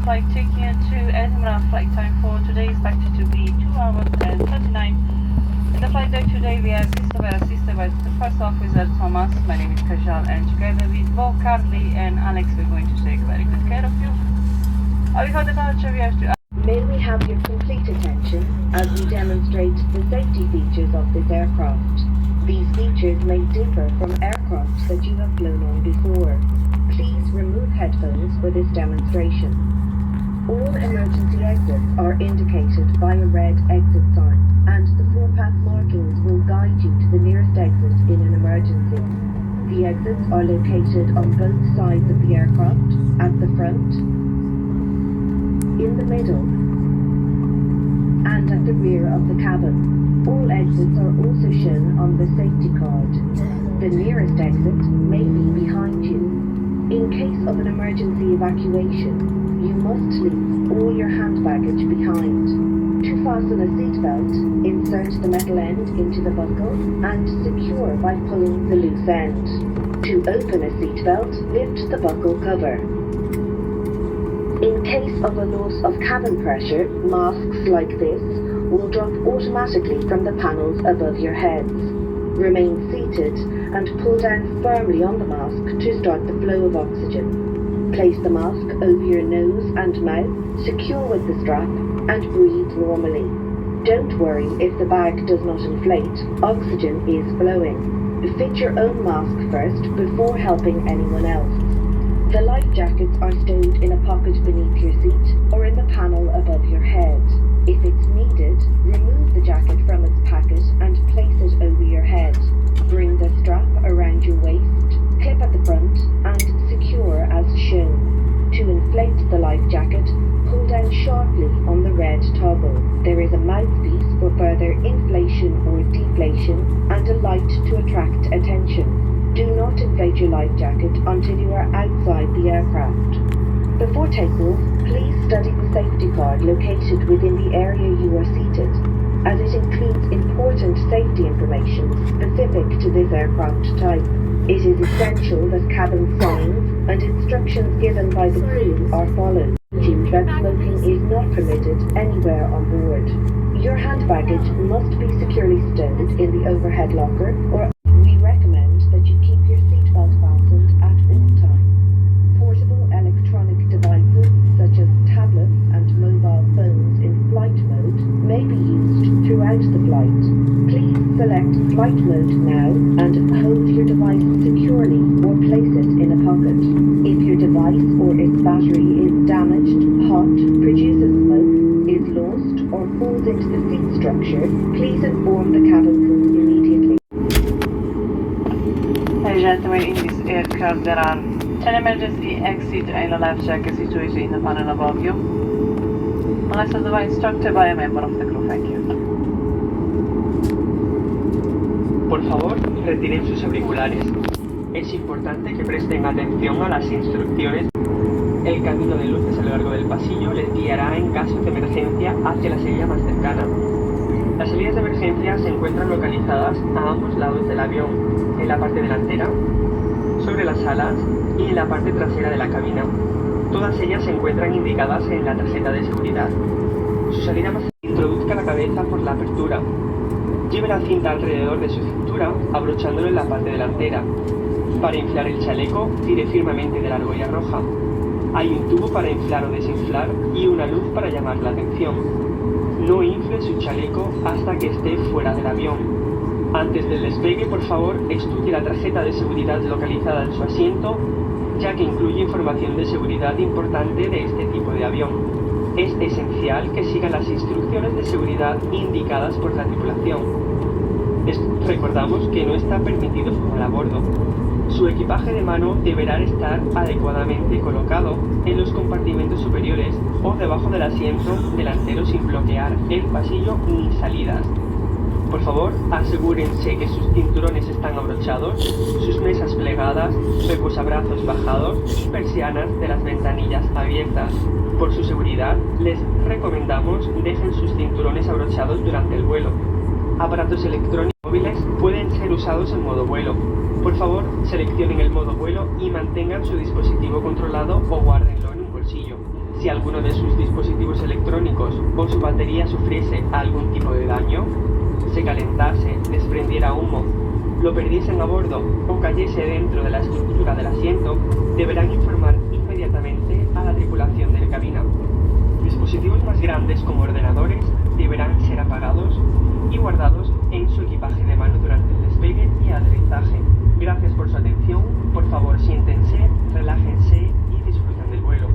flight taking you to Edinburgh. Flight time for today is expected to be 2 hours and 39. In the flight deck today we are assisted by the first officer Thomas. My name is Kajal, and together with both Carly and Alex we're going to take very good care of you. Before departure we have to... May we have your complete attention as we demonstrate the safety features of this aircraft. These features may differ from aircraft that you have flown on before. Please remove headphones for this demonstration. All emergency exits are indicated by a red exit sign, and the four-path markings will guide you to the nearest exit in an emergency. The exits are located on both sides of the aircraft, at the front, in the middle, and at the rear of the cabin. All exits are also shown on the safety card. The nearest exit may be behind you. In case of an emergency evacuation, you must leave all your hand baggage behind. To fasten a seatbelt, insert the metal end into the buckle and secure by pulling the loose end. To open a seatbelt, lift the buckle cover. In case of a loss of cabin pressure, masks like this will drop automatically from the panels above your heads. Remain seated and pull down firmly on the mask to start the flow of oxygen. Place the mask over your nose and mouth, secure with the strap, and breathe normally. Don't worry if the bag does not inflate, oxygen is flowing. Fit your own mask first before helping anyone else. The life jackets are stowed in a pocket beneath your seat or in the panel above your head. If it's needed, remove the jacket from its packet and place it over your head. Bring the strap around your waist, clip at the front, and secure as shown. To inflate the life jacket, pull down sharply on the red toggle. There is a mouthpiece for further inflation or deflation and a light to attract attention. Do not inflate your life jacket until you are outside the aircraft. Before takeoff, please study the safety card located within the area you are seated, as it includes important safety information specific to this aircraft type. It is essential that cabin signs and instructions given by the crew are followed. That smoking is not permitted anywhere on board. Your hand baggage must be securely stowed in the overhead locker, or we recommend that you keep your seatbelt fastened at all times. Portable electronic devices such as tablets and mobile phones in flight mode may be used throughout the flight. Please select flight mode now and hold your device securely or place it in a pocket. If your device or its battery is damaged, hot, produces smoke, is lost, or falls into the seat structure, please inform the cabin crew immediately. Ladies and gentlemen, in this aircraft there are 10 emergency exit and a life jacket situated in the panel above you, unless otherwise instructed by a member of the crew. Thank you. Por favor, retiren sus auriculares. Es importante que presten atención a las instrucciones. El camino de luces a lo largo del pasillo les guiará en caso de emergencia hacia la salida más cercana. Las salidas de emergencia se encuentran localizadas a ambos lados del avión, en la parte delantera, sobre las alas y en la parte trasera de la cabina. Todas ellas se encuentran indicadas en la tarjeta de seguridad. Su salida más introduzca la cabeza por la apertura. Lleve la cinta alrededor de su cintura, abrochándolo en la parte delantera. Para inflar el chaleco, tire firmemente de la argolla roja. Hay un tubo para inflar o desinflar y una luz para llamar la atención. No infle su chaleco hasta que esté fuera del avión. Antes del despegue, por favor, estudie la tarjeta de seguridad localizada en su asiento, ya que incluye información de seguridad importante de este tipo de avión. Es esencial que sigan las instrucciones de seguridad indicadas por la tripulación. Recordamos que no está permitido fumar a bordo. Su equipaje de mano deberá estar adecuadamente colocado en los compartimentos superiores o debajo del asiento delantero sin bloquear el pasillo ni salidas. Por favor, asegúrense que sus cinturones están abrochados, sus mesas plegadas, reposabrazos bajados y persianas de las ventanillas abiertas. Por su seguridad, les recomendamos dejen sus cinturones abrochados durante el vuelo. Aparatos electrónicos móviles pueden ser usados en modo vuelo. Por favor, seleccionen el modo vuelo y mantengan su dispositivo controlado o guárdenlo en un bolsillo. Si alguno de sus dispositivos electrónicos o su batería sufriese algún tipo de daño, se calentase, desprendiera humo, lo perdiesen a bordo o cayese dentro de la estructura del asiento, deberán informar inmediatamente a la tripulación de la cabina. Dispositivos más grandes como ordenadores deberán ser apagados y guardados en su equipaje de mano durante el despegue y aterrizaje. Gracias por su atención, por favor siéntense, relájense y disfruten del vuelo.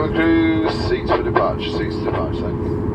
cabin crew, seats for departure, thanks.